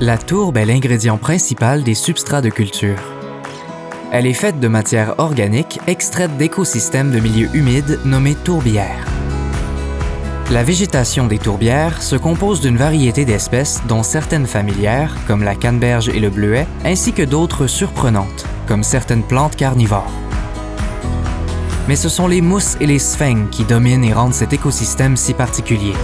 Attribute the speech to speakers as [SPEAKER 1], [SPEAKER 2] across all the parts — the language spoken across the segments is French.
[SPEAKER 1] La tourbe est l'ingrédient principal des substrats de culture. Elle est faite de matières organiques extraites d'écosystèmes de milieux humides nommés tourbières. La végétation des tourbières se compose d'une variété d'espèces dont certaines familières, comme la canneberge et le bleuet, ainsi que d'autres surprenantes, comme certaines plantes carnivores. Mais ce sont les mousses et les sphènes qui dominent et rendent cet écosystème si particulier.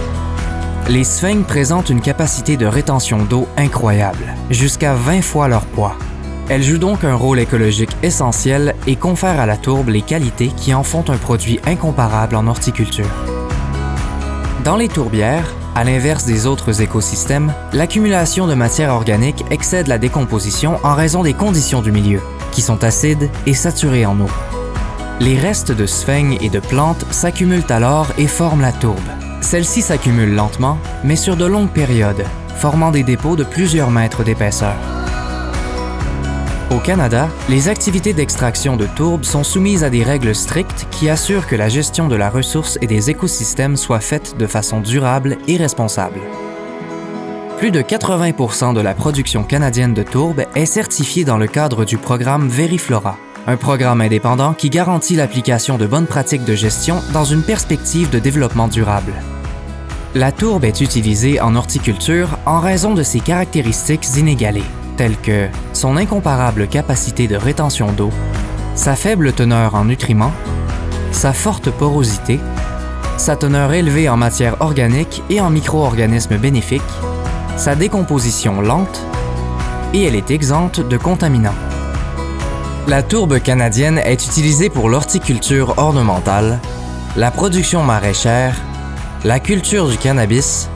[SPEAKER 1] Les sphènes présentent une capacité de rétention d'eau incroyable, jusqu'à 20 fois leur poids. Elles jouent donc un rôle écologique essentiel et confèrent à la tourbe les qualités qui en font un produit incomparable en horticulture. Dans les tourbières, à l'inverse des autres écosystèmes, l'accumulation de matière organique excède la décomposition en raison des conditions du milieu, qui sont acides et saturées en eau. Les restes de sphènes et de plantes s'accumulent alors et forment la tourbe. Celle-ci s'accumule lentement, mais sur de longues périodes, formant des dépôts de plusieurs mètres d'épaisseur. Au Canada, les activités d'extraction de tourbe sont soumises à des règles strictes qui assurent que la gestion de la ressource et des écosystèmes soit faite de façon durable et responsable. Plus de 80% de la production canadienne de tourbe est certifiée dans le cadre du programme Veriflora, un programme indépendant qui garantit l'application de bonnes pratiques de gestion dans une perspective de développement durable. La tourbe est utilisée en horticulture en raison de ses caractéristiques inégalées, telles que son incomparable capacité de rétention d'eau, sa faible teneur en nutriments, sa forte porosité, sa teneur élevée en matière organique et en micro-organismes bénéfiques, sa décomposition lente, et elle est exempte de contaminants. La tourbe canadienne est utilisée pour l'horticulture ornementale, la production maraîchère, la culture du cannabis,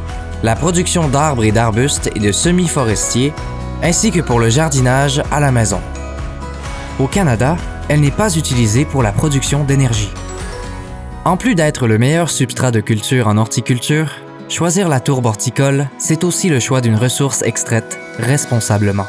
[SPEAKER 1] la production d'arbres et d'arbustes et de semi-forestiers, ainsi que pour le jardinage à la maison. Au Canada, elle n'est pas utilisée pour la production d'énergie. En plus d'être le meilleur substrat de culture en horticulture, choisir la tourbe horticole, c'est aussi le choix d'une ressource extraite responsablement.